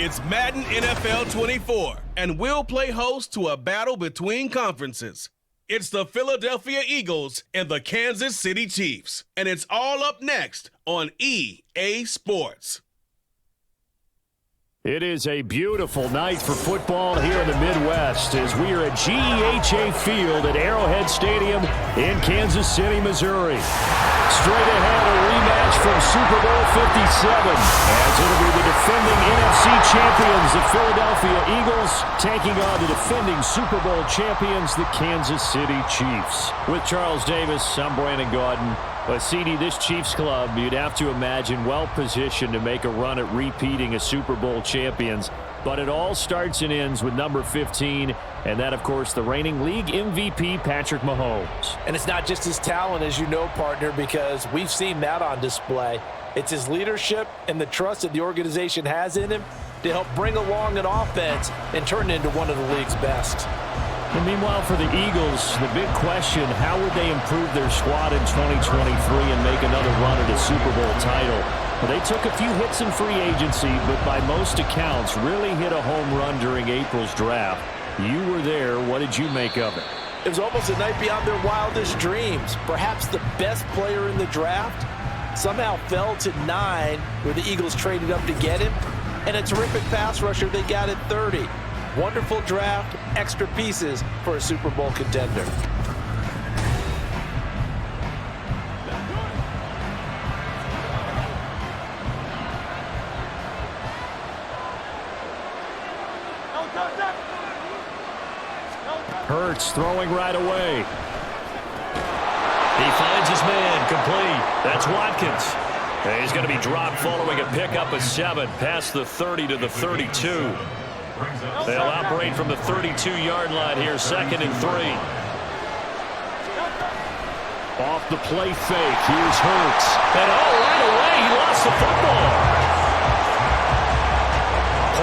It's Madden NFL 24, and we'll play host to a battle between conferences. It's the Philadelphia Eagles and the Kansas City Chiefs, and it's all up next on EA Sports. It is a beautiful night for football here in the Midwest as we are at GEHA Field at Arrowhead Stadium in Kansas City, Missouri. Straight ahead, a rematch from Super Bowl 57 as it'll be the defending NFC champions, the Philadelphia Eagles, taking on the defending Super Bowl champions, the Kansas City Chiefs. With Charles Davis, I'm Brandon Gaudin. But, CD, this Chiefs club, you'd have to imagine well-positioned to make a run at repeating as Super Bowl champions. But it all starts and ends with number 15, and that, of course, the reigning league MVP, Patrick Mahomes. And it's not just his talent, as you know, partner, because we've seen that on display. It's his leadership and the trust that the organization has in him to help bring along an offense and turn it into one of the league's best. And meanwhile, for the Eagles, the big question, how would they improve their squad in 2023 and make another run at a Super Bowl title? Well, they took a few hits in free agency, but by most accounts, really hit a home run during April's draft. You were there. What did you make of it? It was almost a night beyond their wildest dreams. Perhaps the best player in the draft somehow fell to 9, where the Eagles traded up to get him, and a terrific pass rusher they got at 30. Wonderful draft, extra pieces for a Super Bowl contender. Hurts throwing right away. He finds his man, complete. That's Watkins. And he's going to be dropped following a pickup of 7 past the 30 to the 32. They'll operate from the 32-yard line here, 2nd and 3. Off the play fake, here's Hurts. And right away, he lost the football.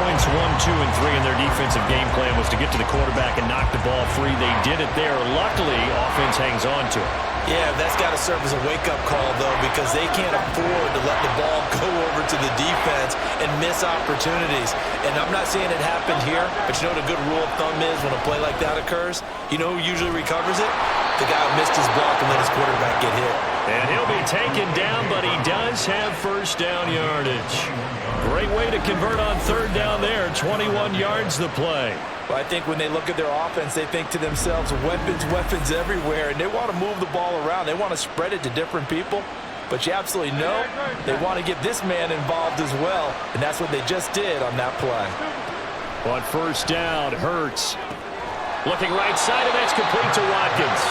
Points 1, 2, and 3 in their defensive game plan was to get to the quarterback and knock the ball free. They did it there. Luckily, offense hangs on to it. Yeah, that's got to serve as a wake-up call, though, because they can't afford to let the ball go over to the defense and miss opportunities. And I'm not saying it happened here, but you know what a good rule of thumb is when a play like that occurs? You know who usually recovers it? The guy who missed his block and let his quarterback get hit. And he'll be taken down, but he does have first down yardage. Great way to convert on 3rd down there. 21 yards the play. Well, I think when they look at their offense, they think to themselves, weapons everywhere, and they want to move the ball around. They want to spread it to different people, but you absolutely know they want to get this man involved as well, and that's what they just did on that play. On 1st down, Hurts. Looking right side, and that's complete to Watkins.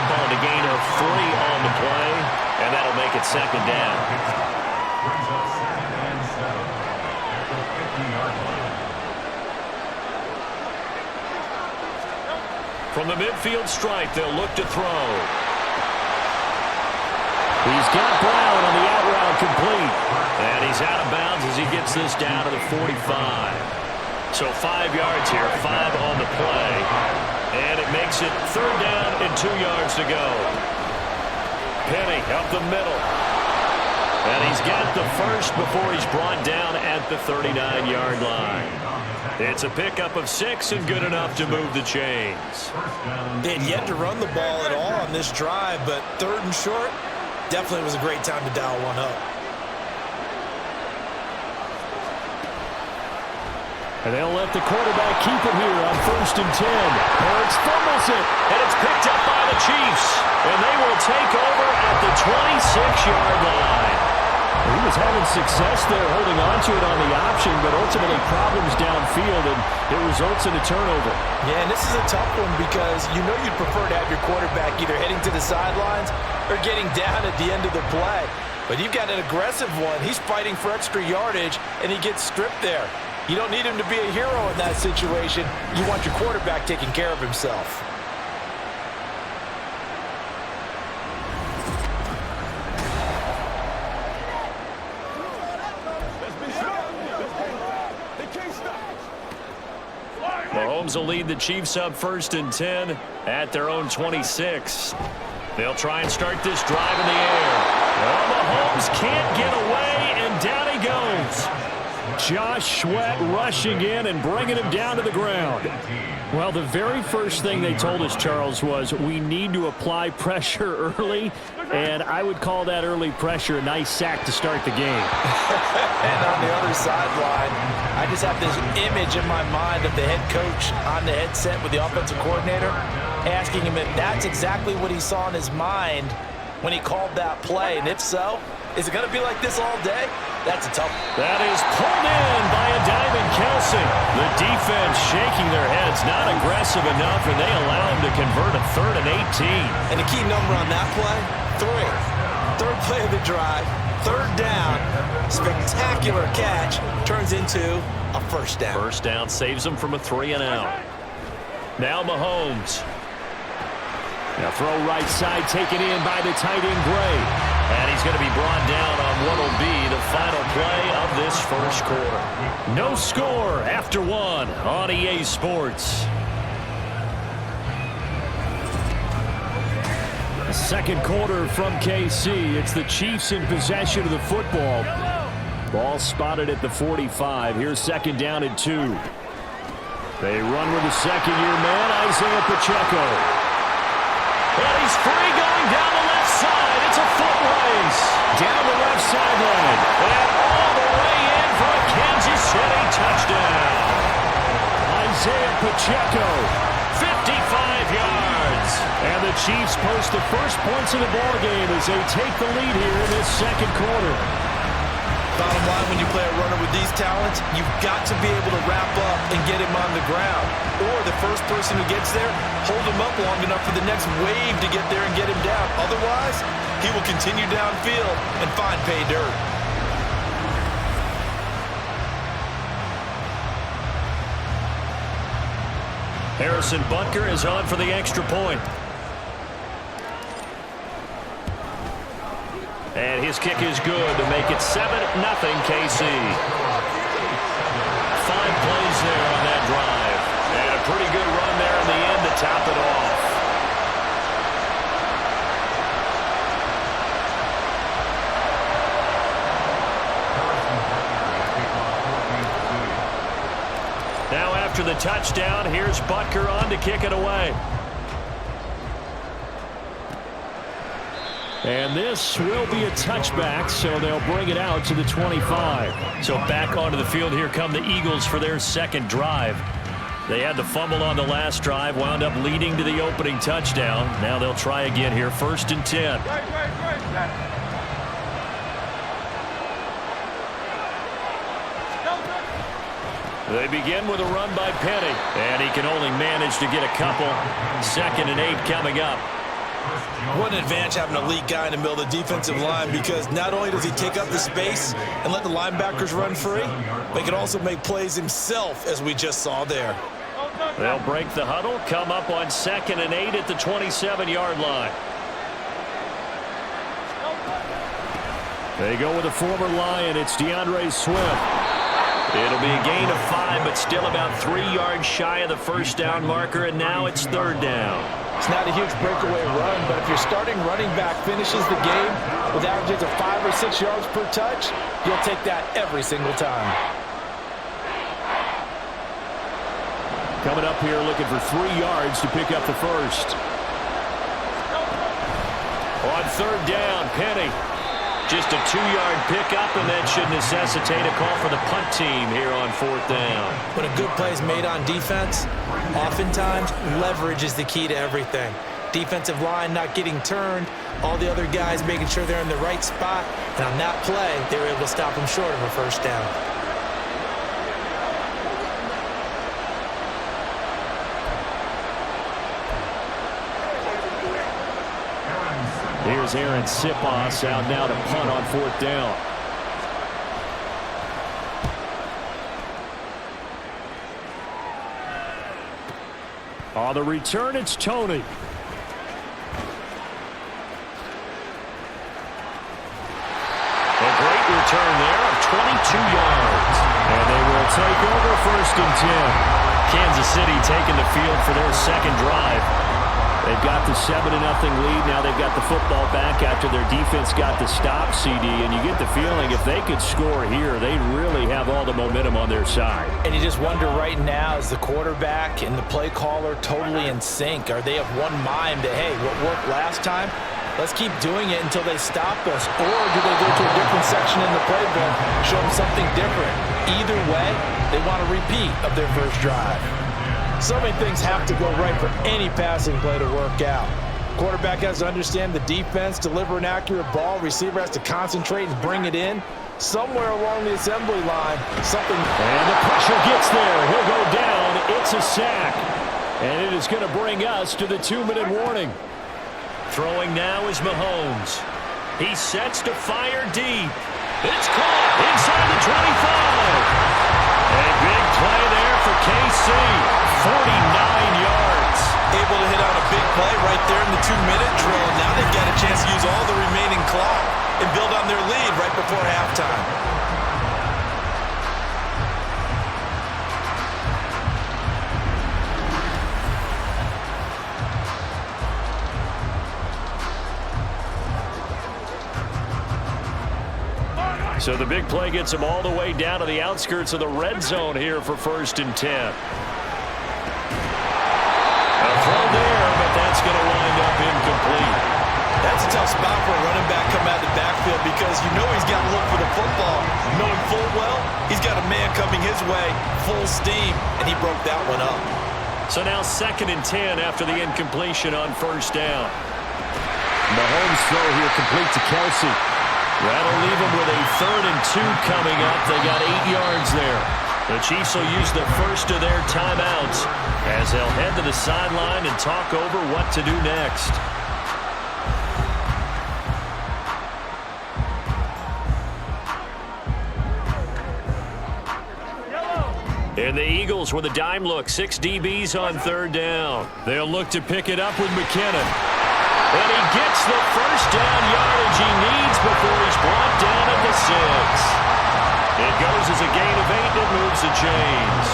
Calling a gain of 3 on the play, and that'll make it 2nd down. From the midfield stripe, they'll look to throw. He's got Brown on the out route complete. And he's out of bounds as he gets this down to the 45. So 5 yards here, 5 on the play. And it makes it 3rd down and 2 yards to go. Penny up the middle. And he's got the first before he's brought down at the 39-yard line. It's a pickup of 6 and good enough to move the chains. They had yet to run the ball at all on this drive, but 3rd and short definitely was a great time to dial one up. And they'll let the quarterback keep it here on 1st and 10. Hurts fumbles it. And it's picked up by the Chiefs. And they will take over at the 26-yard line. He was having success there holding on to it on the option, but ultimately problems downfield, and it results in a turnover. Yeah, and this is a tough one because you know you'd prefer to have your quarterback either heading to the sidelines or getting down at the end of the play. But you've got an aggressive one. He's fighting for extra yardage, and he gets stripped there. You don't need him to be a hero in that situation. You want your quarterback taking care of himself. Mahomes will lead the Chiefs up 1st and 10 at their own 26. They'll try and start this drive in the air. Well, Mahomes can't get away, and down he goes. Josh Sweat rushing in and bringing him down to the ground. Well, the very first thing they told us, Charles, was we need to apply pressure early, and I would call that early pressure a nice sack to start the game. And on the other sideline, I just have this image in my mind of the head coach on the headset with the offensive coordinator asking him if that's exactly what he saw in his mind when he called that play, and if so, is it going to be like this all day? That's a tough one. That is pulled in by a Diamond Kelsey. The defense shaking their heads, not aggressive enough, and they allow him to convert a 3rd and 18. And the key number on that play, 3. Third play of the drive, 3rd down, spectacular catch, turns into a 1st down. 1st down saves them from a 3 and out. Now Mahomes. Now throw right side, taken in by the tight end Gray. And he's going to be brought down on what will be the final play of this 1st quarter. No score after 1 on EA Sports. The 2nd quarter from KC. It's the Chiefs in possession of the football. Ball spotted at the 45. Here's 2nd down and 2. They run with the 2nd-year man, Isaiah Pacheco. And he's free going down the left side. It's a foot race. Down the left sideline. And all the way in for a Kansas City touchdown. Isaiah Pacheco. 55 yards. And the Chiefs post the first points of the ballgame as they take the lead here in this 2nd quarter. Bottom line, when you play a runner with these talents, you've got to be able to wrap up and get him on the ground. Or the first person who gets there, hold him up long enough for the next wave to get there and get him down. Otherwise, he will continue downfield and find pay dirt. Harrison Butker is on for the extra point. And his kick is good to make it 7-0 KC. 5 plays there on that drive. And a pretty good run there in the end to top it off. Now after the touchdown, here's Butker on to kick it away. And this will be a touchback, so they'll bring it out to the 25. So back onto the field, here come the Eagles for their 2nd drive. They had the fumble on the last drive, wound up leading to the opening touchdown. Now they'll try again here, 1st and 10. They begin with a run by Penny, and he can only manage to get a couple. 2nd and 8 coming up. What an advantage having an elite guy in the middle of the defensive line, because not only does he take up the space and let the linebackers run free, but he can also make plays himself, as we just saw there. They'll break the huddle, come up on 2nd and 8 at the 27-yard line. They go with a former Lion. It's DeAndre Swift. It'll be a gain of 5, but still about 3 yards shy of the 1st down marker, and now it's 3rd down. It's not a huge breakaway run, but if your starting running back finishes the game with averages of 5 or 6 yards per touch, you'll take that every single time. Coming up here looking for 3 yards to pick up the 1st. On 3rd down, Penny. Just a 2-yard pickup, and that should necessitate a call for the punt team here on 4th down. When a good play is made on defense, oftentimes leverage is the key to everything. Defensive line not getting turned, all the other guys making sure they're in the right spot, and on that play, they were able to stop them short of a 1st down. Here's Aaron Sipos out now to punt on 4th down. On the return, it's Tony. A great return there of 22 yards. And they will take over 1st and 10. Kansas City taking the field for their 2nd drive. They've got the 7-0 lead. Now they've got the football back after their defense got the stop, CD. And you get the feeling if they could score here, they really have all the momentum on their side. And you just wonder right now, is the quarterback and the play caller totally in sync? Are they of one mind that, hey, what worked last time? Let's keep doing it until they stop us. Or do they go to a different section in the playbook, show them something different? Either way, they want a repeat of their first drive. So many things have to go right for any passing play to work out. Quarterback has to understand the defense, deliver an accurate ball. Receiver has to concentrate and bring it in. Somewhere along the assembly line, something... And the pressure gets there. He'll go down. It's a sack. And it is going to bring us to the 2-minute warning. Throwing now is Mahomes. He sets to fire deep. It's caught inside the 25. A big play there for KC. 49 yards. Able to hit on a big play right there in the 2-minute drill. Now they've got a chance to use all the remaining clock and build on their lead right before halftime. So the big play gets them all the way down to the outskirts of the red zone here for 1st and 10. A throw there, but that's going to wind up incomplete. That's a tough spot for a running back coming out of the backfield because you know he's got to look for the football. Knowing full well, he's got a man coming his way, full steam, and he broke that one up. So now 2nd and 10 after the incompletion on 1st down. Mahomes throw here complete to Kelsey. That'll leave them with a 3rd and 2 coming up. They got 8 yards there. The Chiefs will use the first of their timeouts as they'll head to the sideline and talk over what to do next. And the Eagles with a dime look. 6 DBs on 3rd down. They'll look to pick it up with McKinnon. And he gets the first down yardage he needs before he's brought down at the 6. It goes as a gain of 8 that moves the chains.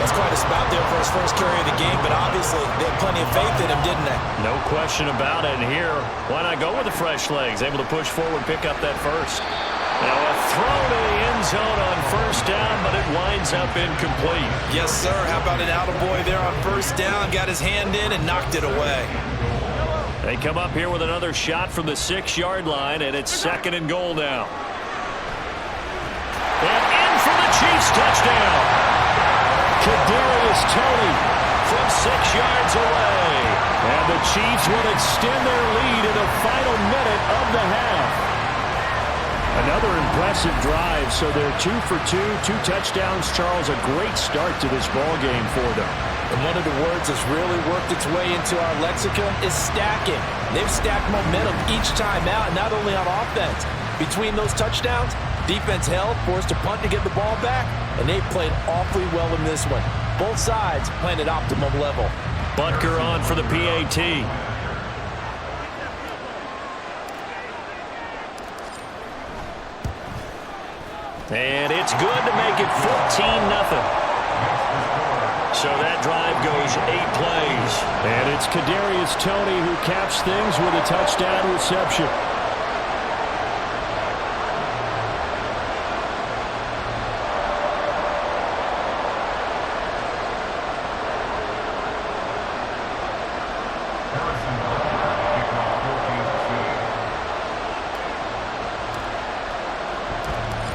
That's quite a spot there for his first carry of the game, but obviously they had plenty of faith in him, didn't they? No question about it. And here, why not go with the fresh legs? Able to push forward, pick up that first. Now a throw to the end zone on 1st down, but it winds up incomplete. Yes, sir. How about an attaboy there on 1st down? Got his hand in and knocked it away. They come up here with another shot from the 6-yard line, and it's 2nd and goal now. And in for the Chiefs touchdown. Kadarius Toney from 6 yards away. And the Chiefs will extend their lead in the final minute of the half. Another impressive drive, so they're 2 for 2, 2 touchdowns. Charles, a great start to this ball game for them. And one of the words that's really worked its way into our lexicon is stacking. They've stacked momentum each time out, not only on offense. Between those touchdowns, defense held, forced to punt to get the ball back, and they played awfully well in this one. Both sides playing at optimum level. Butker on for the PAT. And it's good to make it 14-0. So that drive goes 8 plays. And it's Kadarius Toney who caps things with a touchdown reception.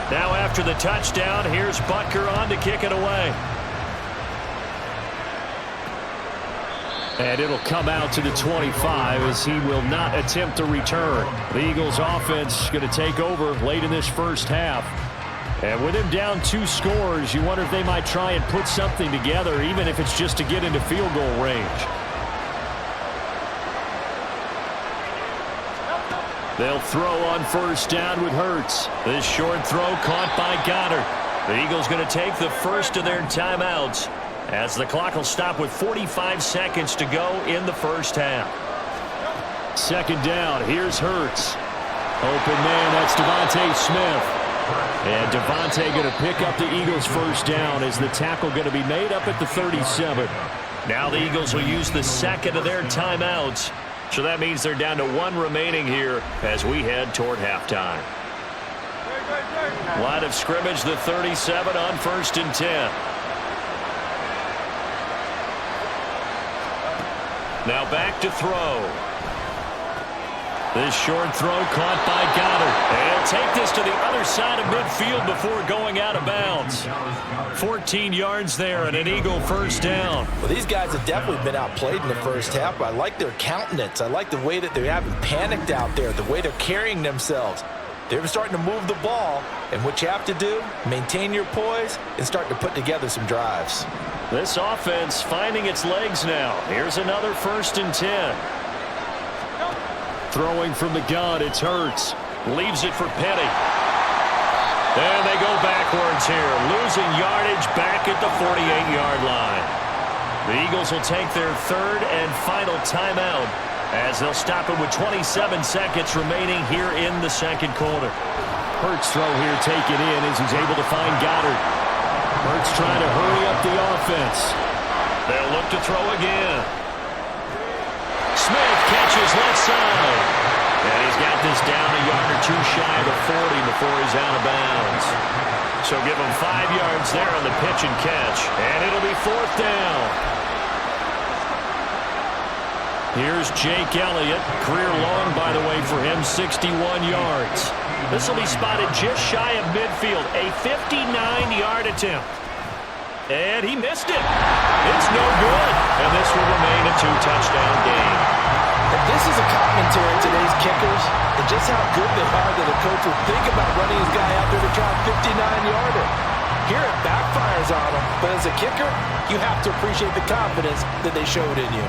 Now after the touchdown, here's Butker on to kick it away. And it'll come out to the 25 as he will not attempt to return. The Eagles offense going to take over late in this first half. And with him down 2 scores, you wonder if they might try and put something together, even if it's just to get into field goal range. They'll throw on 1st down with Hurts. This short throw caught by Goddard. The Eagles going to take the first of their timeouts as the clock will stop with 45 seconds to go in the first half. 2nd down. Here's Hurts. Open man, that's Devontae Smith. And Devontae going to pick up the Eagles' first down as the tackle going to be made up at the 37. Now the Eagles will use the second of their timeouts. So that means they're down to 1 remaining here as we head toward halftime. Line of scrimmage, the 37 on 1st and 10. Now back to throw. This short throw caught by Goddard. And take this to the other side of midfield before going out of bounds. 14 yards there and an Eagle first down. Well, these guys have definitely been outplayed in the first half, but I like their countenance. I like the way that they haven't panicked out there, the way they're carrying themselves. They're starting to move the ball, and what you have to do, maintain your poise and start to put together some drives. This offense finding its legs now. Here's another 1st and 10. Throwing from the gun, it's Hurts. Leaves it for Petty. And they go backwards here, losing yardage back at the 48-yard line. The Eagles will take their 3rd and final timeout as they'll stop it with 27 seconds remaining here in the 2nd quarter. Hurts throw here taken in as he's able to find Goddard. Hurts trying to hurry up the offense. They'll look to throw again. Smith catches left side. And he's got this down a yard or 2 shy of the 40 before he's out of bounds. So give him 5 yards there on the pitch and catch. And it'll be 4th down. Here's Jake Elliott. Career long, by the way, for him, 61 yards. This will be spotted just shy of midfield. A 59-yard attempt. And he missed it. It's no good. And this will remain a 2-touchdown game. And this is a commentary on today's kickers and just how good they are that a coach would think about running his guy out there to try a 59-yarder. Here it backfires on him, but as a kicker, you have to appreciate the confidence that they showed in you.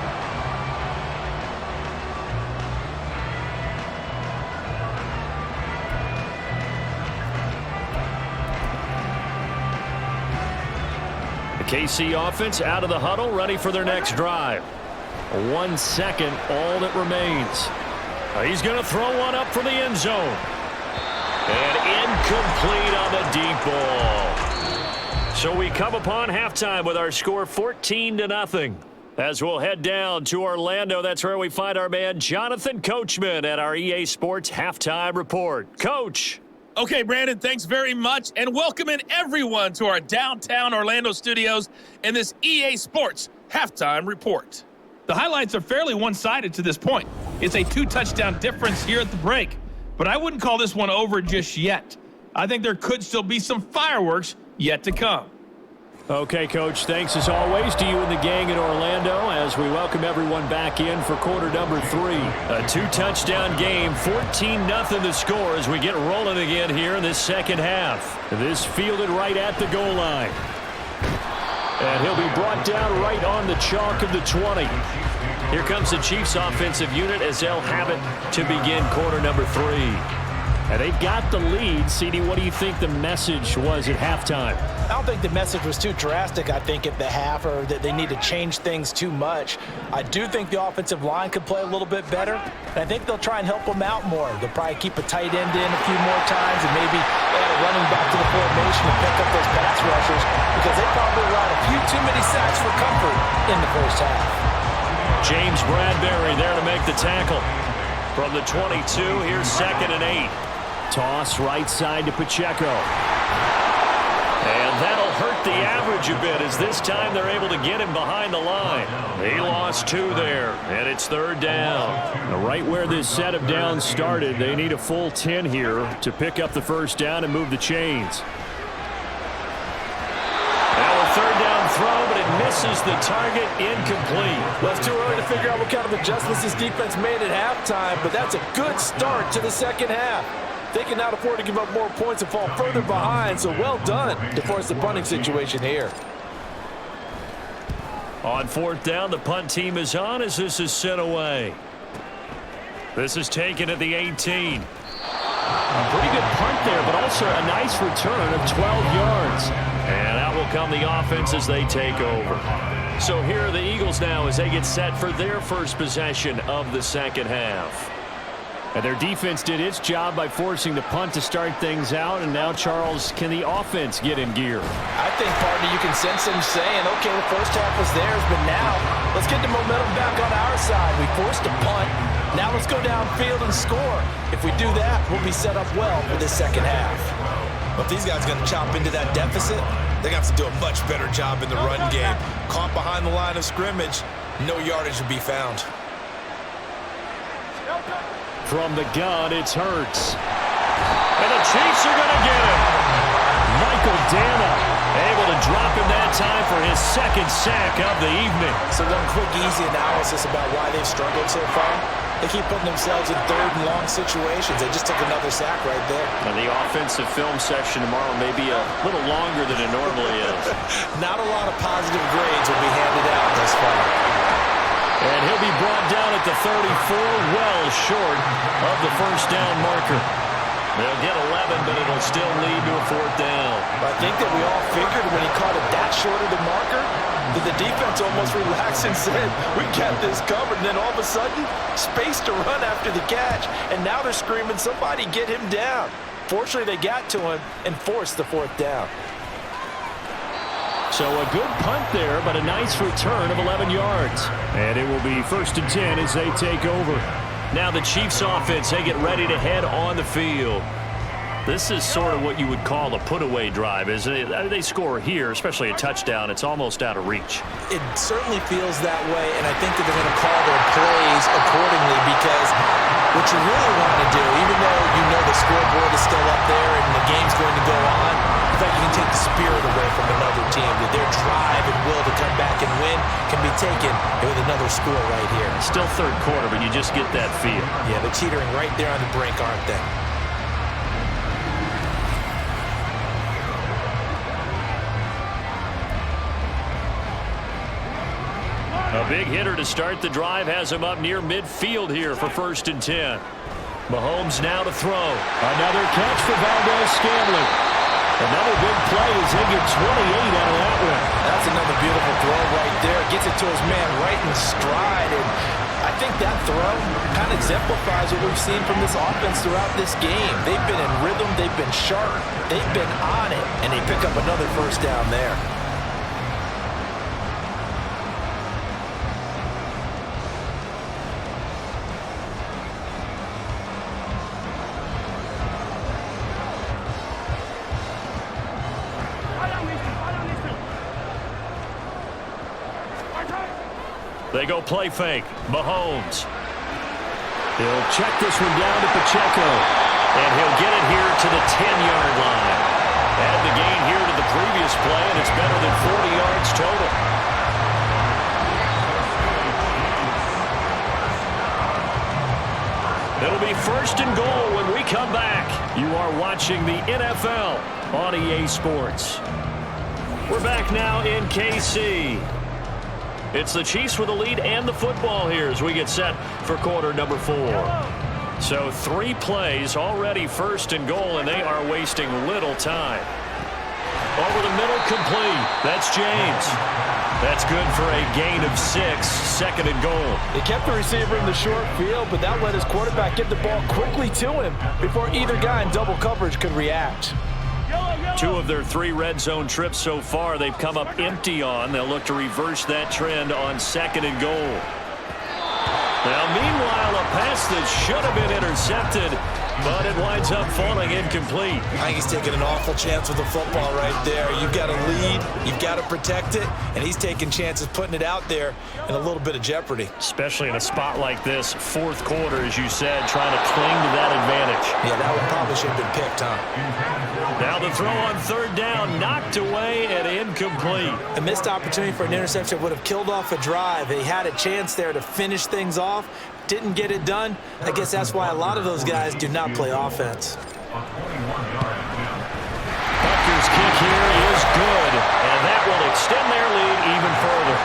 The KC offense out of the huddle, ready for their next drive. 1 second, all that remains. He's going to throw one up for the end zone. And incomplete on the deep ball. So we come upon halftime with our score 14-0. As we'll head down to Orlando, that's where we find our man Jonathan Coachman at our EA Sports Halftime Report. Coach. Okay, Brandon, thanks very much, and welcome in everyone to our downtown Orlando studios and this EA Sports Halftime Report. The highlights are fairly one-sided to this point. It's a 2-touchdown difference here at the break, but I wouldn't call this one over just yet. I think there could still be some fireworks yet to come. Okay, Coach, thanks as always to you and the gang in Orlando as we welcome everyone back in for quarter number 3. A 2-touchdown game, 14-0 the score as we get rolling again here in this second half. This fielded right at the goal line. And he'll be brought down right on the chalk of the 20. Here comes the Chiefs offensive unit as they'll have it to begin quarter number 3. And they've got the lead. CD, what do you think the message was at halftime? I don't think the message was too drastic, I think, at the half, or that they need to change things too much. I do think the offensive line could play a little bit better, and I think they'll try and help them out more. They'll probably keep a tight end in a few more times and maybe add a running back to the formation to pick up those pass rushers because they probably allowed a few too many sacks for comfort in the first half. James Bradbury there to make the tackle. From the 22, here's 2nd and 8. Toss right side to Pacheco. And that'll hurt the average a bit as this time they're able to get him behind the line. He lost 2 there, and it's 3rd down. Now, right where this set of downs started, they need a full 10 here to pick up the first down and move the chains. Now a 3rd down throw, but it misses the target, incomplete. Well, it's too early to figure out what kind of adjustments this defense made at halftime, but that's a good start to the second half. They can now afford to give up more points and fall further behind, so well done to force the punting situation here. On 4th down, the punt team is on as this is sent away. This is taken at the 18. A pretty good punt there, but also a nice return of 12 yards. And out will come the offense as they take over. So here are the Eagles now as they get set for their first possession of the second half. And their defense did its job by forcing the punt to start things out. And now, Charles, can the offense get in gear? I think, partner, you can sense them saying, okay, the first half was theirs, but now let's get the momentum back on our side. We forced a punt. Now let's go downfield and score. If we do that, we'll be set up well for this second half. Well, if these guys are going to chop into that deficit, they're going to have to do a much better job in the run game. Caught behind the line of scrimmage, no yardage will be found. From the gun, it's Hurts. And the Chiefs are going to get him. Michael Dana able to drop him that time for his second sack of the evening. So one quick, easy analysis about why they've struggled so far. They keep putting themselves in third and long situations. They just took another sack right there. And the offensive film session tomorrow may be a little longer than it normally is. Not a lot of positive grades will be handed out thus far. And he'll be brought down at the 34, well short of the first down marker. They'll get 11, but it'll still lead to a fourth down. I think that we all figured when he caught it that short of the marker, that the defense almost relaxed and said, we got this covered. And then all of a sudden, space to run after the catch. And now they're screaming, somebody get him down. Fortunately, they got to him and forced the fourth down. So a good punt there, but a nice return of 11 yards. And it will be 1st and 10 as they take over. Now the Chiefs offense, they get ready to head on the field. This is sort of what you would call a put-away drive, isn't it? They score here, especially a touchdown. It's almost out of reach. It certainly feels that way, and I think that they're going to call their plays accordingly because what you really want to do, even though you know the scoreboard is still up there and the game's going to go on, in fact, you can take the spirit away from another team. That their drive and will to come back and win can be taken with another score right here. Still third quarter, but you just get that feel. Yeah, they're teetering right there on the brink, aren't they? A big hitter to start the drive has him up near midfield here for 1st and 10. Mahomes now to throw. Another catch for Valdez-Scantling. Another big play as they get 28 out of that one. That's another beautiful throw right there. Gets it to his man right in stride. And I think that throw kind of exemplifies what we've seen from this offense throughout this game. They've been in rhythm. They've been sharp. They've been on it. And they pick up another first down there. They go play fake. Mahomes. He'll check this one down to Pacheco. And he'll get it here to the 10-yard line. Add the gain here to the previous play, and it's better than 40 yards total. It'll be 1st and goal when we come back. You are watching the NFL on EA Sports. We're back now in KC. It's the Chiefs with the lead and the football here as we get set for quarter number 4. So 3 plays already 1st and goal, and they are wasting little time. Over the middle, complete. That's James. That's good for a gain of 6, 2nd and goal. They kept the receiver in the short field, but that let his quarterback get the ball quickly to him before either guy in double coverage could react. 2 of their 3 red zone trips so far they've come up empty on. They'll look to reverse that trend on 2nd and goal. Now, meanwhile, a pass that should have been intercepted, but it winds up falling incomplete. I think he's taking an awful chance with the football right there. You've got to lead, you've got to protect it, and he's taking chances putting it out there in a little bit of jeopardy. Especially in a spot like this, 4th quarter, as you said, trying to cling to that advantage. Yeah, that one probably should have been picked, huh? Now the throw on 3rd down, knocked away and incomplete. A missed opportunity for an interception would have killed off a drive. They had a chance there to finish things off. Didn't get it done. I guess that's why a lot of those guys do not play offense. Bucker's kick here is good, and that will extend their lead even further.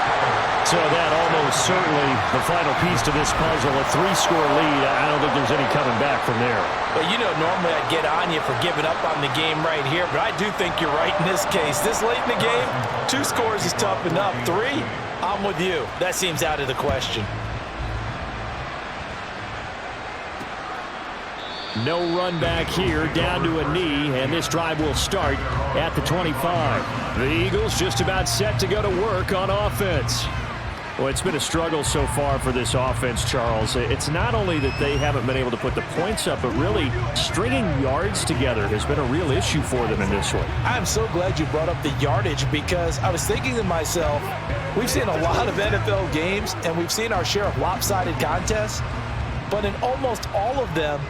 So that almost certainly the final piece to this puzzle, a 3-score lead. I don't think there's any coming back from there. Well, you know, normally I'd get on you for giving up on the game right here, but I do think you're right in this case. This late in the game, 2 scores is tough enough. 3, I'm with you. That seems out of the question. No run back here, down to a knee, and this drive will start at the 25. The Eagles just about set to go to work on offense. Well, it's been a struggle so far for this offense, Charles. It's not only that they haven't been able to put the points up, but really stringing yards together has been a real issue for them in this one. I'm so glad you brought up the yardage, because I was thinking to myself, we've seen a lot of NFL games, and we've seen our share of lopsided contests, but in almost all of them,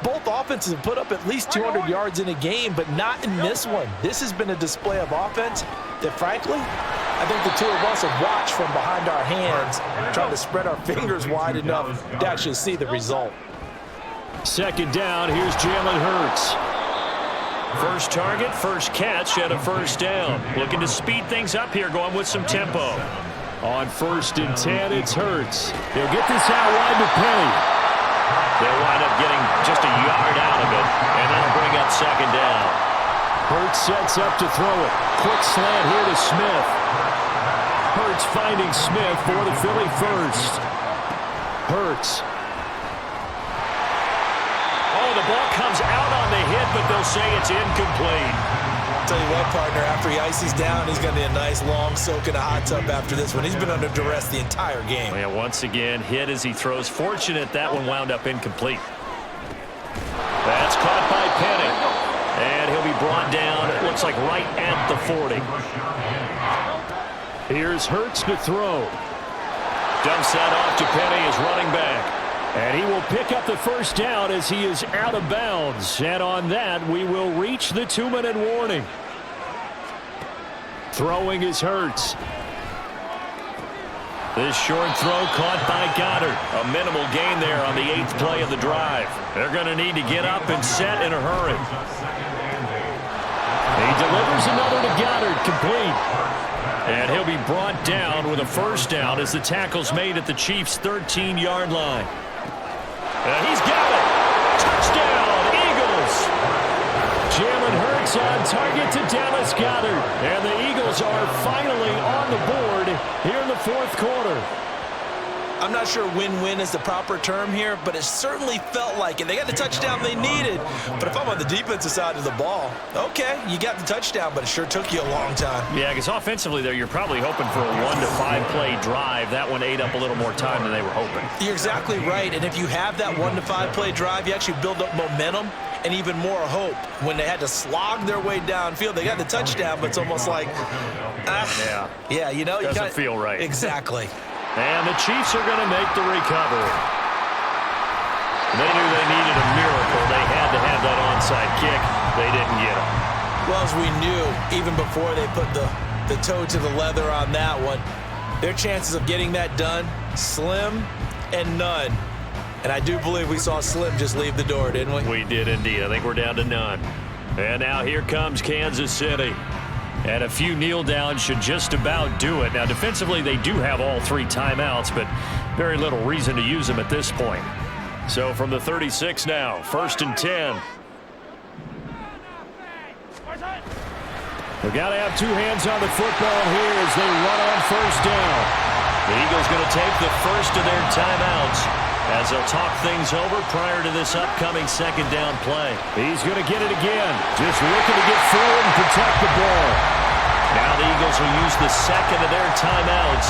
both offenses have put up at least 200 yards in a game, but not in this one. This has been a display of offense that, frankly, I think the two of us have watched from behind our hands, trying to spread our fingers wide enough to actually see the result. Second down, here's Jalen Hurts. First target, first catch, and a first down. Looking to speed things up here, going with some tempo. On 1st and 10, it's Hurts. He'll get this out wide to Penny. They'll wind up getting just a yard out of it, and that'll bring up second down. Hurts sets up to throw it. Quick slant here to Smith. Hurts finding Smith for the Philly first. Hurts. Oh, the ball comes out on the hit, but they'll say it's incomplete. Tell you what, partner, after he ices down, he's going to need a nice long soak in a hot tub after this one. He's been under duress the entire game. Yeah, once again, hit as he throws. Fortunate that one wound up incomplete. That's caught by Penny. And he'll be brought down, it looks like right at the 40. Here's Hurts to throw. Dumps that off to Penny as running back. And he will pick up the first down as he is out of bounds. And on that, we will reach the 2-minute warning. Throwing is Hurts. This short throw caught by Goddard. A minimal gain there on the 8th play of the drive. They're going to need to get up and set in a hurry. He delivers another to Goddard, complete. And he'll be brought down with a first down as the tackle's made at the Chiefs' 13-yard line. And he's got it. Touchdown, Eagles. Jalen Hurts on target to Dallas Goedert. And the Eagles are finally on the board here in the 4th quarter. I'm not sure win-win is the proper term here, but it certainly felt like it. They got the touchdown they needed. But if I'm on the defensive side of the ball, okay, you got the touchdown, but it sure took you a long time. Yeah, because offensively there, you're probably hoping for a 1 to 5 play drive. That one ate up a little more time than they were hoping. You're exactly right. And if you have that 1 to 5 play drive, you actually build up momentum and even more hope. When they had to slog their way downfield, they got the touchdown, but it's almost like, yeah, you know, doesn't feel right. Exactly. And the Chiefs are going to make the recovery. They knew they needed a miracle. They had to have that onside kick. They didn't get it. Well, as we knew, even before they put the toe to the leather on that one, their chances of getting that done, slim and none. And I do believe we saw Slim just leave the door, didn't we? We did indeed. I think we're down to none. And now here comes Kansas City. And a few kneel downs should just about do it. Now, defensively, they do have all 3 timeouts, but very little reason to use them at this point. So from the 36 now, 1st and 10. We've got to have 2 hands on the football here as they run on 1st down. The Eagles going to take the first of their timeouts as they'll talk things over prior to this upcoming 2nd down play. He's going to get it again. Just looking to get forward and protect the ball. Now the Eagles will use the 2nd of their timeouts,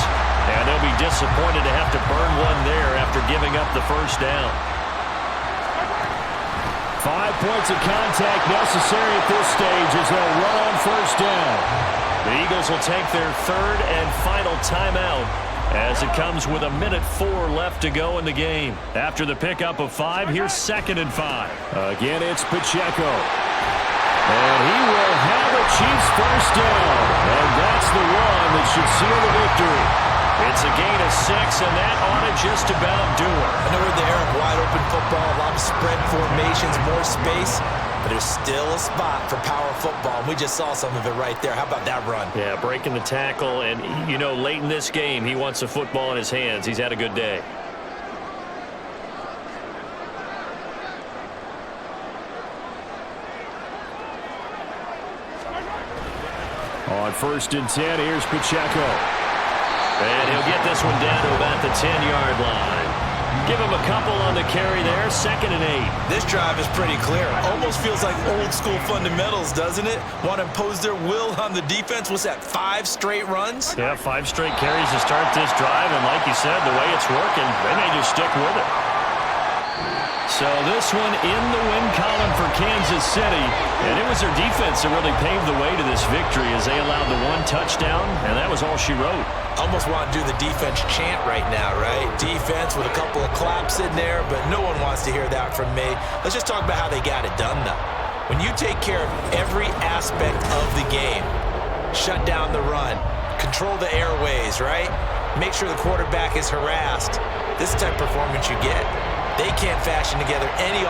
and they'll be disappointed to have to burn one there after giving up the 1st down. 5 points of contact necessary at this stage as they'll run on 1st down. The Eagles will take their 3rd and final timeout as it comes with 1:04 left to go in the game. After the pickup of 5, here's 2nd and 5. Again, it's Pacheco. And he will have a Chiefs 1st down. And that's the one that should seal the victory. It's a gain of 6, and that ought to just about do it. I know we're in the era of wide-open football, a lot of spread formations, more space, but there's still a spot for power football. We just saw some of it right there. How about that run? Yeah, breaking the tackle, and, you know, late in this game, he wants the football in his hands. He's had a good day. On 1st and 10, here's Pacheco. And he'll get this one down to about the 10-yard line. Give him a couple on the carry there, 2nd and 8. This drive is pretty clear. Almost feels like old school fundamentals, doesn't it? Want to impose their will on the defense. What's that, 5 straight runs? Yeah, 5 straight carries to start this drive, and like you said, the way it's working, they may just stick with it. So this one in the win column for Kansas City, and it was their defense that really paved the way to this victory as they allowed the 1 touchdown, and that was all she wrote. Almost want to do the defense chant right now, right? Defense with a couple of claps in there, but no one wants to hear that from me. Let's just talk about how they got it done, though. When you take care of every aspect of the game, shut down the run, control the airways, right? Make sure the quarterback is harassed. This is the type of performance you get. They can't fashion together any